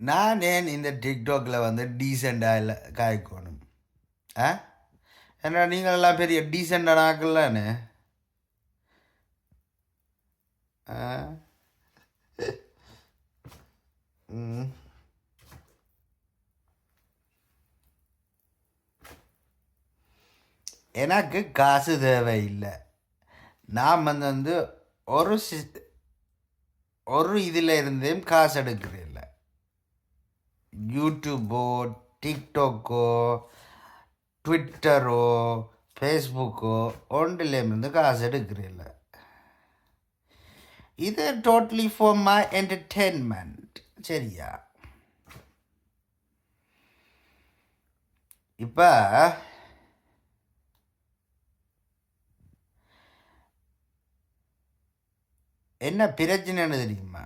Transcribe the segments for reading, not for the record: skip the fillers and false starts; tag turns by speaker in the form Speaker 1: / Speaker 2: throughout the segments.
Speaker 1: நான் ஏன் இந்த டிக்டாக்ல வந்து டீசெண்டாக இல்லை காய்க்கணும் ஆ ஏன்னா நீங்கள் எல்லாம் பெரிய டீசெண்டான ஆக்கலான்னு ஆ ம் எனக்கு காசு தேவையில்லை. நான் வந்து ஒரு ஒரு இதில் இருந்தேன் காசு எடுக்கிறதில்ல. யூடியூப்போ டிக்டாக்கோ ட்விட்டரோ ஃபேஸ்புக்கோ ஒன்றிலேருந்து காசு எடுக்கிறதில்ல. இது டோட்டலி ஃபார் மை என்டர்டெயின்மெண்ட். சரியா? இப்போ என்ன பிரச்சனைன்னு தெரியுமா?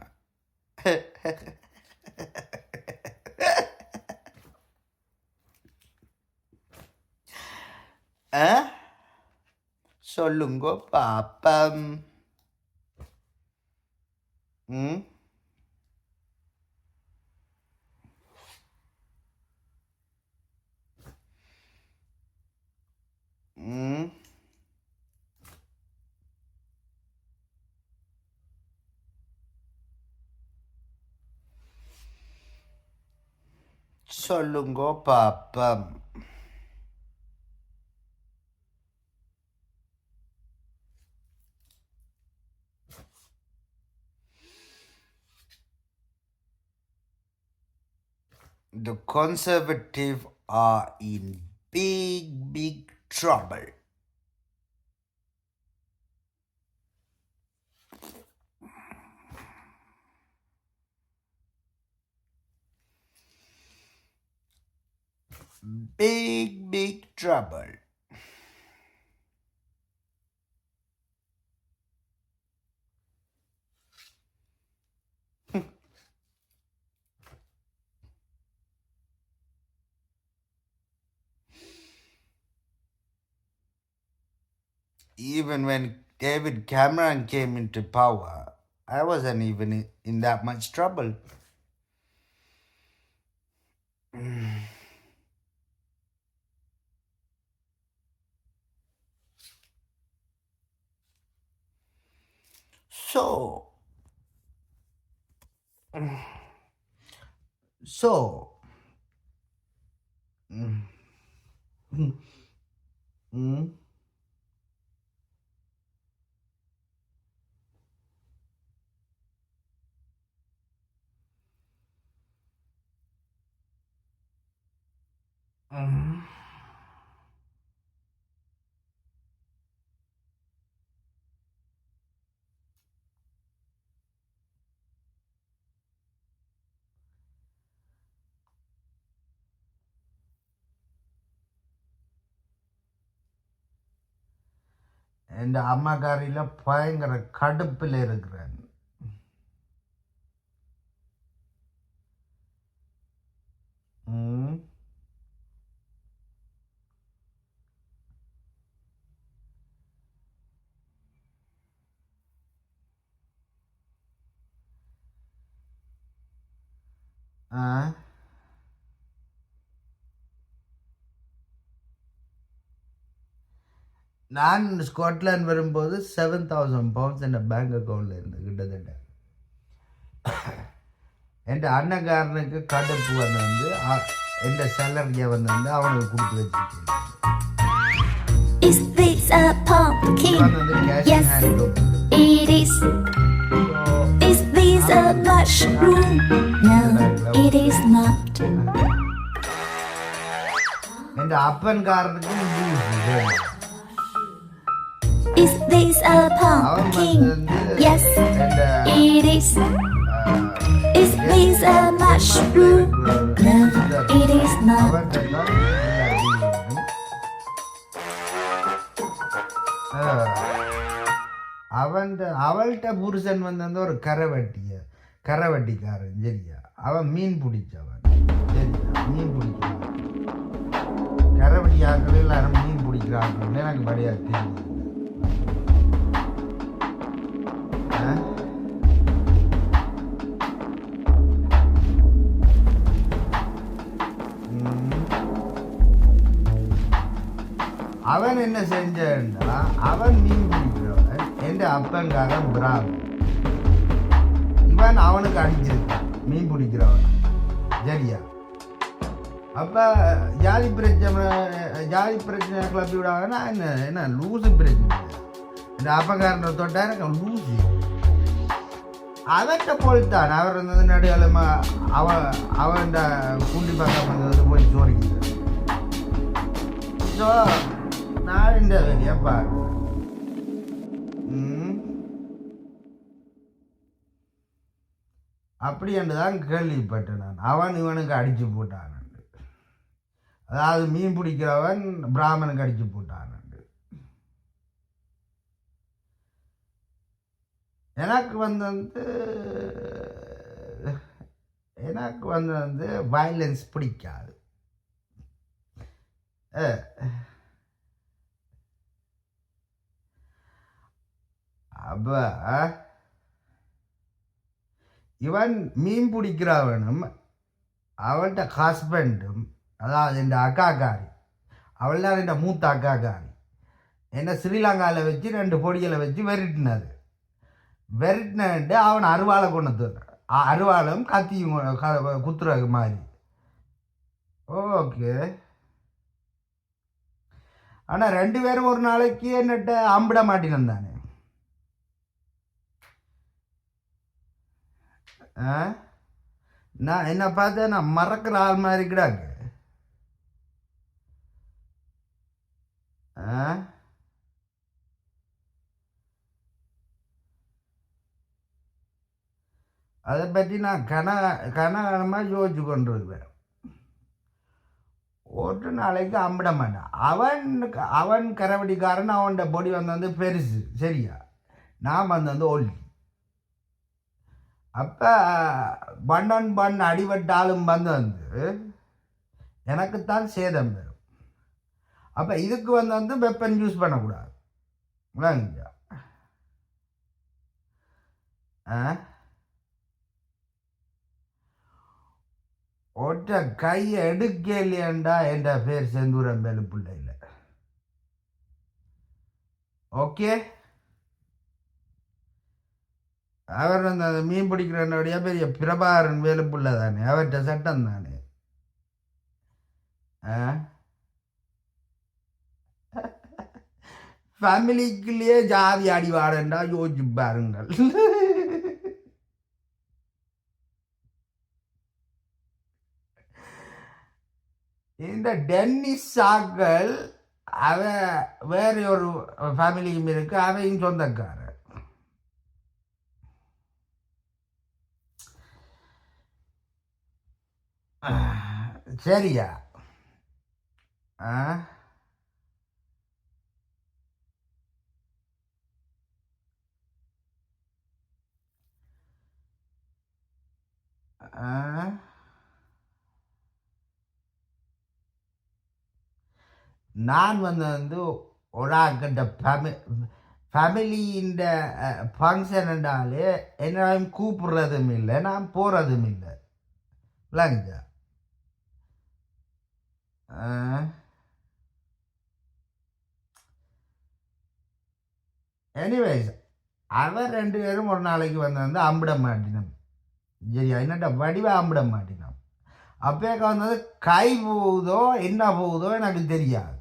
Speaker 1: சொல்லுங்க பாப்பம். ம் ம் சொல்லுங்க பாப்பம். The conservative are in big trouble. Big trouble. Even when David Cameron came into power, I wasn't even in that much trouble. So, mm, mm, mm. என் அம்மாக்காரியில் பயங்கர கடுப்பில் இருக்கிறேன். நான் ஸ்காட்லாந்து வரும்போது 7,000 பவுண்ட்ஸ் என் பேங்க் அக்கௌண்ட்டில் இருந்து கிட்டத்தட்ட. என் அண்ணக்காரனுக்கு கடுப்பு வந்து என் சேலரியை வந்து அவனுக்கு கொடுத்து வச்சுருக்கேன்.
Speaker 2: Is this a pumpkin? Yes, it is. Is this a mushroom? No, it is not.
Speaker 1: N அப்பன்காரனுக்கு
Speaker 2: Is this a pumpkin? Yes, it is. Is this a mushroom? No, it is not.
Speaker 1: அவள்கிட்ட புருஷன் வந்து ஒரு கரைவட்டிக்காரன். சரியா? அவன் மீன் பிடிச்சவன். சரியா? மீன் பிடிக்கிறான். கரைவட்டி ஆக்கள் எல்லாரும் மீன் பிடிக்கிறாங்கன்னு எனக்கு படியா தெரியும். அவன் என்ன செஞ்சா அவன் மீன் பிடிக்கிறவன் என் அப்பங்காரன் பிராமன் இவன் அவனுக்கு அடிச்சிருக்கான் மீன் பிடிக்கிறவன் சரியா அப்போ ஜாதி பிரச்சனை கிளப்பி விடாங்கன்னா என்ன லூசு பிரச்சனை இந்த அப்பங்காரனை தொட்டா எனக்கு லூசு அவன்கிட்ட போய்த்தான் அவர் இருந்தது நடுவில் அவன் இந்த கூண்டி பக்கம் வந்தது போய் சோறிக்கிறார் ஸோ நான் இந்த வேலையை பார்க்குறேன் அப்படி என்று தான் கேள்விப்பட்டேன் நான் அவன் இவனுக்கு அடித்து போட்டான் அதாவது மீன் பிடிக்கிறவன் பிராமனுக்கு அடித்து போட்டான் எனக்கு வந்து வயலன்ஸ் பிடிக்காது அப்போ இவன் மீன் பிடிக்கிறவனும் அவள்கிட்ட ஹஸ்பண்டும் அதாவது என் அக்காக்காரி அவள் தான் என் மூத்த அக்காக்காரி என்ன ஸ்ரீலங்காவில் வச்சு 2 பொடிகளை வச்சு வெறிட்டினு அவன் அருவாளை கொண்டு அருவாளும் கத்தியும் குத்துற மாதிரி ஓகே ஆனால் 2 பேரும் ஒரு நாளைக்கு என்னட்ட அம்பிட மாட்டினு தானே நான் என்ன பார்த்தேன் நான் மறக்கிற ஆள் மாதிரி கிடாக்கு அதை பற்றி நான் கனகனமாக யோசிச்சு கொண்டிருக்கிறேன் ஒரு நாளைக்கு அம்பிட மாட்டேன் அவன் கரவடிக்காரன் அவன்கிட்ட பொடி வந்து பெருசு சரியா நான் வந்து ஒல்லி அப்போ பண்ண அடிபட்டாலும் வந்து எனக்குத்தான் சேதம் பெறும் அப்போ இதுக்கு வந்து வெப்பன் யூஸ் பண்ணக்கூடாது ஒற்ற கையை எடுக்கலையண்டா என்ற பேர் செந்தூரம் மேலும் பிள்ளை இல்லை ஓகே அவர் வந்து அந்த மீன் பிடிக்கிறனுடைய பெரிய பிரபாகரன் வேலுப்புள்ள தானே அவர்கிட்ட சட்டம் தானே ஃபேமிலிக்குள்ளேயே ஜாதி அடிவாடண்டா யோசிச்சு பாருங்கள் இந்த டென்னிஸ் சாக்கள் அவ வேற ஒரு ஃபேமிலியும் இருக்கு அவையும் சொந்தக்காரர் சரியா நான் வந்து ஒரு ஆக்கிட்ட ஃபேமிலியின் ஃபங்க்ஷன் என்றாலே என்ன கூப்பிடுறதும் இல்லை நான் போகிறதும் இல்லை இல்லைங்க எனிவேஸ் அவர் 2 பேரும் ஒரு நாளைக்கு வந்து அம்பிட மாட்டினோம் சரியா என்னட்ட வடிவாக அம்பிட மாட்டினோம் அப்பேக்க வந்தது கை போகுதோ என்ன போகுதோ எனக்கு தெரியாது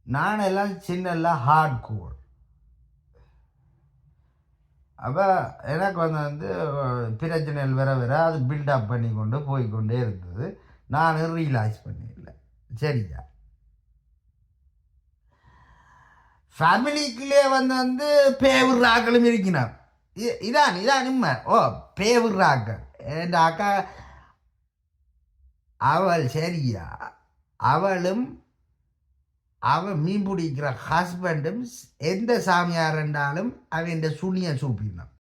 Speaker 1: நான் எல்லாம் சின்னெல்லாம் ஹார்ட் கோர் அப்போ எனக்கு வந்து பிரச்சனைகள் வர அது பில்டப் பண்ணி கொண்டு போய்கொண்டே இருந்தது நான் ரியலைஸ் பண்ணிடல சரியா ஃபேமிலிக்குள்ளே வந்து பேவுறாக்களும் இருக்கிறார் இதான் உண்மை பேவுறாக்கள் என் அக்கா அவள் சரியா அவளும் அவன் மீன் பிடிக்கிற ஹஸ்பண்டும் எந்த சாமியார் என்றாலும் அவன் இந்த சுனியை சூப்பினான்